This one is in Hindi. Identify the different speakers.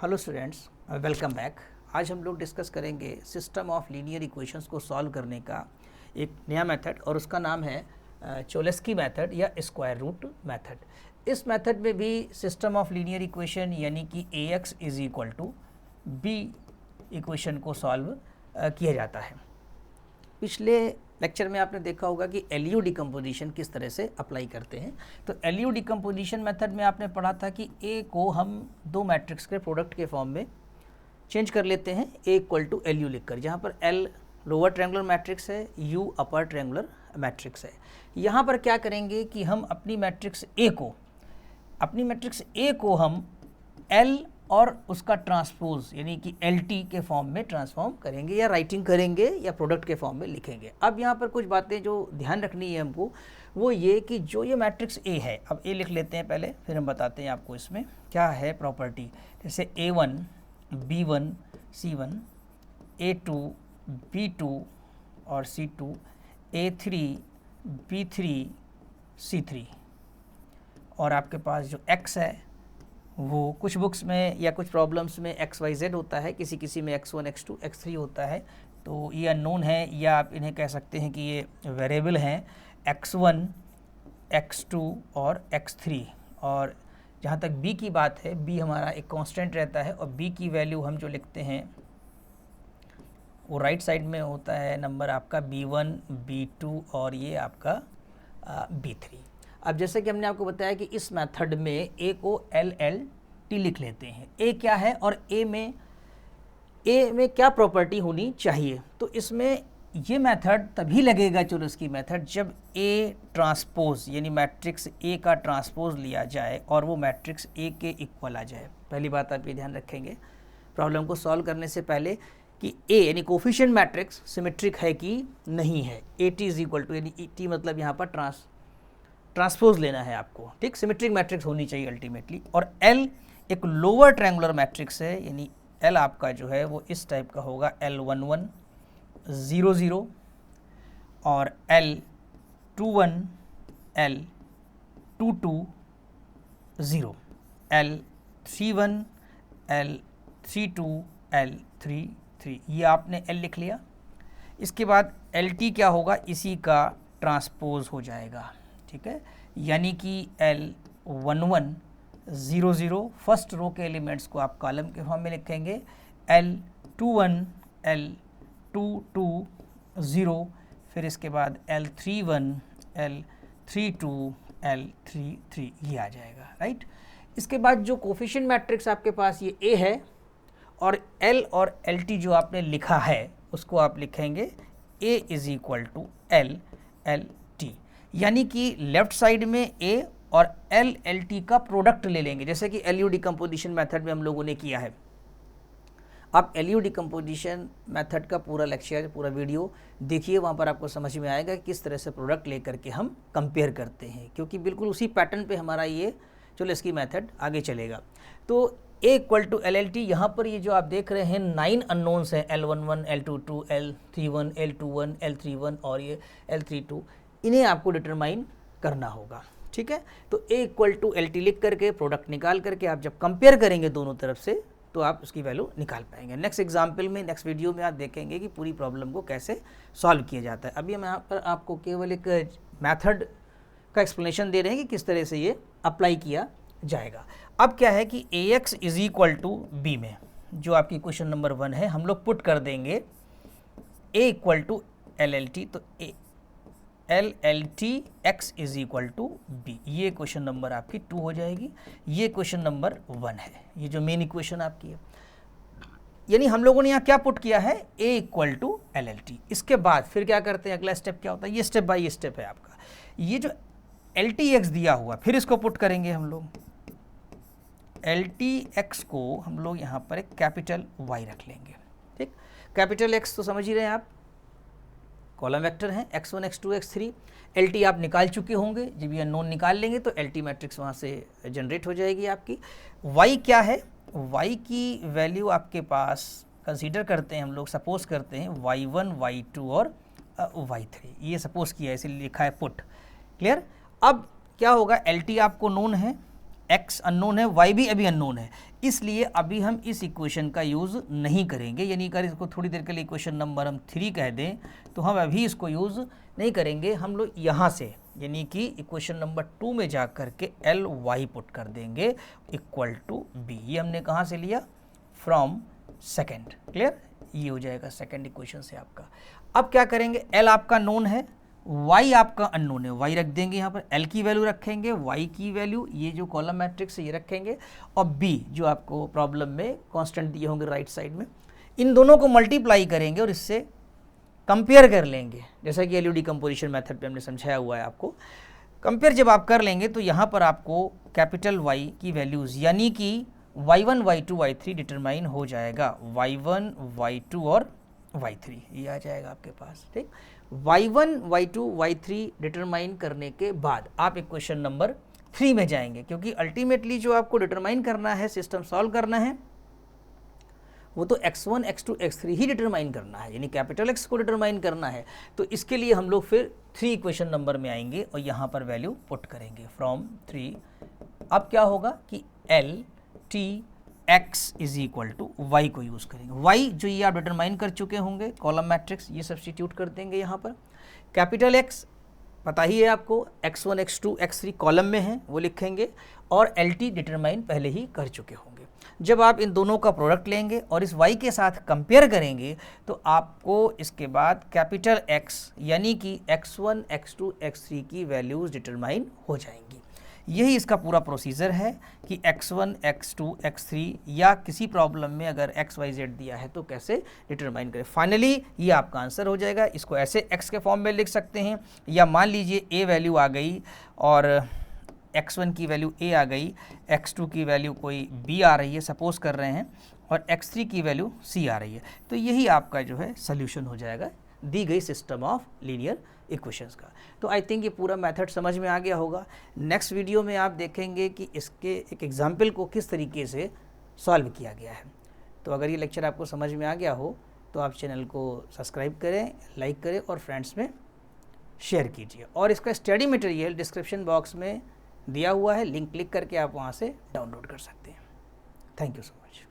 Speaker 1: Hello students, welcome back. आज हम लोग डिस्कस करेंगे सिस्टम ऑफ लीनियर इक्वेशंस को सॉल्व करने का एक नया मेथड और उसका नाम है चोलेस्की मेथड या स्क्वायर रूट मेथड। इस मेथड में भी सिस्टम ऑफ लीनियर इक्वेशन यानी कि Ax is equal to B equation को सॉल्व किया जाता है। पिछले लेक्चर में आपने देखा होगा कि LU डिकम्पोजिशन किस तरह से अप्लाई करते हैं। तो LU डिकम्पोजिशन मेथड में आपने पढ़ा था कि A को हम दो मैट्रिक्स के प्रोडक्ट के फॉर्म में चेंज कर लेते हैं, A इक्वल टू LU लिखकर, जहाँ पर L लोअर ट्रायंगुलर मैट्रिक्स है, U अपर ट्रायंगुलर मैट्रिक्स है। यहाँ पर क्या करेंगे कि हम अपनी मैट्रिक्स A को हम L और उसका ट्रांसपोज यानी कि LT के फॉर्म में ट्रांसफॉर्म करेंगे या राइटिंग करेंगे या प्रोडक्ट के फॉर्म में लिखेंगे। अब यहाँ पर कुछ बातें जो ध्यान रखनी है हमको, वो ये कि जो ये मैट्रिक्स A है, अब A लिख लेते हैं पहले, फिर हम बताते हैं आपको इसमें क्या है प्रॉपर्टी। जैसे A1 B1 C1, A2 B2 और C2, A3 B3 C3, और आपके पास जो X है वो कुछ बुक्स में या कुछ प्रॉब्लम्स में XYZ होता है, किसी में X1 X2 X3 होता है। तो ये अननोन है या आप इन्हें कह सकते हैं कि ये वेरिएबल हैं X1 X2 और X3। और जहाँ तक B की बात है, B हमारा एक कांस्टेंट रहता है और B की वैल्यू हम जो लिखते हैं वो राइट साइड में होता है नंबर आपका B1 B2 और ये आपका B3। अब जैसे कि हमने आपको बताया कि इस मेथड में A को LLT लिख लेते हैं। A क्या है और A में क्या प्रॉपर्टी होनी चाहिए। तो इसमें ये मेथड तभी लगेगा चोलेस्की मेथड जब A ट्रांसपोज यानी मैट्रिक्स A का ट्रांसपोज लिया जाए और वो मैट्रिक्स A के इक्वल आ जाए। पहली बात आप ये ध्यान रखेंगे प्रॉब्लम को सॉल्व करने से पहले कि A यानी कोफिशिएंट मैट्रिक्स सिमेट्रिक है कि नहीं है। AT इज इक्वल टू, यानी T मतलब यहाँ पर ट्रांसपोज लेना है आपको, ठीक। सिमेट्रिक मैट्रिक्स होनी चाहिए अल्टीमेटली। और L एक लोअर ट्रायंगुलर मैट्रिक्स है, यानी L आपका जो है वो इस टाइप का होगा, L11 0 0 और L21 L22 0, L31 L32 L33, ये आपने L लिख लिया। इसके बाद LT क्या होगा, इसी का ट्रांसपोज हो जाएगा, ठीक है। यानी कि L11 0 0 फर्स्ट रो के एलिमेंट्स को आप कॉलम के फॉर्म में लिखेंगे, L21 L22 0, फिर इसके बाद L31 L32 L33, ये आ जाएगा, राइट। इसके बाद जो कोफिशिएंट मैट्रिक्स आपके पास ये A है और L और LT जो आपने लिखा है उसको आप लिखेंगे A is equal to LLT, यानी कि लेफ्ट साइड में A और LLT का प्रोडक्ट ले लेंगे, जैसे कि LU डिकम्पोजिशन मेथड में हम लोगों ने किया है। आप LU डिकम्पोजिशन मेथड का पूरा लेक्चर, पूरा वीडियो देखिए, वहाँ पर आपको समझ में आएगा किस तरह से प्रोडक्ट लेकर के हम कंपेयर करते हैं, क्योंकि बिल्कुल उसी पैटर्न पे हमारा ये चोलेस्की मेथड आगे चलेगा। तो A इक्वल टू LLT, यहाँ पर ये जो आप देख रहे हैं 9 अननोन्स हैं, L11 L22 L31 L21 L31 और ये L32, इन्हें आपको डिटरमाइन करना होगा, ठीक है। तो A इक्वल टू LT लिख करके प्रोडक्ट निकाल करके आप जब कंपेयर करेंगे दोनों तरफ से तो आप उसकी वैल्यू निकाल पाएंगे। नेक्स्ट एग्जाम्पल में, नेक्स्ट वीडियो में आप देखेंगे कि पूरी प्रॉब्लम को कैसे सॉल्व किया जाता है। अभी हम यहाँ पर आपको केवल एक मैथड का एक्सप्लेनेशन दे रहे हैं कि किस तरह से ये अप्लाई किया जाएगा। अब क्या है कि Ax is equal to B में जो आपकी क्वेश्चन नंबर 1 है, हम लोग पुट कर देंगे A इक्वल टू LLT, तो LLT X is equal to B, ये क्वेश्चन नंबर आपकी 2 हो जाएगी। ये क्वेश्चन नंबर 1 है, ये जो मेन इक्वेशन आपकी है। यानी हम लोगों ने यहाँ क्या पुट किया है, A इक्वल टू LLT। इसके बाद फिर क्या करते हैं, अगला स्टेप क्या होता है, ये स्टेप बाय स्टेप है आपका। ये जो LTX दिया हुआ, फिर इसको पुट करेंगे हम लोग। LTX को हम लोग यहाँ पर एक कैपिटल Y रख लेंगे, ठीक। कैपिटल X तो समझ ही रहे हैं आप, कॉलम वेक्टर हैं, X1 X2 X3। LT आप निकाल चुके होंगे, जब ये अननोन निकाल लेंगे तो LT मैट्रिक्स वहाँ से जनरेट हो जाएगी आपकी। Y क्या है, Y की वैल्यू आपके पास कंसीडर करते हैं हम लोग, सपोज करते हैं Y1 Y2 और Y3, ये सपोज किया है इसलिए लिखा है पुट, क्लियर। अब क्या होगा, LT आपको नोन है, x अननोन है, y भी अभी अननोन है, इसलिए अभी हम इस इक्वेशन का यूज़ नहीं करेंगे। यानी अगर इसको थोड़ी देर के लिए इक्वेशन नंबर हम 3 कह दें तो हम अभी इसको यूज़ नहीं करेंगे। हम लोग यहाँ से यानी कि इक्वेशन नंबर 2 में जा कर के एल वाई पुट कर देंगे इक्वल टू बी। ये हमने कहाँ से लिया? From second. क्लियर? ये हो जाएगा सेकेंड इक्वेशन से आपका। अब क्या करेंगे? एल आपका नोन है, y आपका अननोन है, y रख देंगे यहाँ पर, l की वैल्यू रखेंगे, y की वैल्यू ये जो कॉलम मैट्रिक्स है ये रखेंगे, और b जो आपको प्रॉब्लम में कांस्टेंट दिए होंगे राइट साइड में, इन दोनों को मल्टीप्लाई करेंगे और इससे कंपेयर कर लेंगे, जैसा कि एलयू डिकम्पोजिशन मेथड पे हमने समझाया हुआ है आपको। कंपेयर जब आप कर लेंगे तो यहाँ पर आपको कैपिटल Y की वैल्यूज़ यानी कि y1, y2, y3 डिटरमाइन हो जाएगा, y1, y2 और y3 ये आ जाएगा आपके पास। ठीक, y1, y2, y3 डिटरमाइन करने के बाद आप इक्वेशन नंबर 3 में जाएंगे, क्योंकि अल्टीमेटली जो आपको डिटरमाइन करना है, सिस्टम सॉल्व करना है, वो तो x1, x2, x3 ही डिटरमाइन करना है, यानी कैपिटल X को डिटरमाइन करना है। तो इसके लिए हम लोग फिर 3 इक्वेशन नंबर में आएंगे और यहाँ पर वैल्यू पुट करेंगे फ्रॉम 3। अब क्या होगा कि L T x is equal to y को यूज़ करेंगे। y जो ये आप डिटरमाइन कर चुके होंगे कॉलम मैट्रिक्स, ये सब्स्टिट्यूट कर देंगे यहाँ पर। कैपिटल X पता ही है आपको, x1, x2, x3 कॉलम में है वो लिखेंगे, और LT डिटरमाइन पहले ही कर चुके होंगे। जब आप इन दोनों का प्रोडक्ट लेंगे और इस y के साथ कंपेयर करेंगे तो आपको इसके बाद कैपिटल X यानी कि x1, x2, x3 की वैल्यूज़ डिटरमाइन हो जाएंगी। यही इसका पूरा प्रोसीजर है कि x1, x2, x3 या किसी प्रॉब्लम में अगर x, y, z दिया है तो कैसे डिटरमाइन करें। फाइनली ये आपका आंसर हो जाएगा। इसको ऐसे x के फॉर्म में लिख सकते हैं, या मान लीजिए a वैल्यू आ गई और x1 की वैल्यू a आ गई, x2 की वैल्यू कोई b आ रही है सपोज कर रहे हैं, और x3 की वैल्यू c आ रही है, तो यही आपका जो है सोल्यूशन हो जाएगा दी गई सिस्टम ऑफ लीनियर इक्वेशंस का। तो आई थिंक ये पूरा मेथड समझ में आ गया होगा। नेक्स्ट वीडियो में आप देखेंगे कि इसके एक एग्जाम्पल को किस तरीके से सॉल्व किया गया है। तो अगर ये लेक्चर आपको समझ में आ गया हो तो आप चैनल को सब्सक्राइब करें, लाइक करें और फ्रेंड्स में शेयर कीजिए। और इसका स्टडी मटेरियल डिस्क्रिप्शन बॉक्स में दिया हुआ है, लिंक क्लिक करके आप वहाँ से डाउनलोड कर सकते हैं। Thank you so much.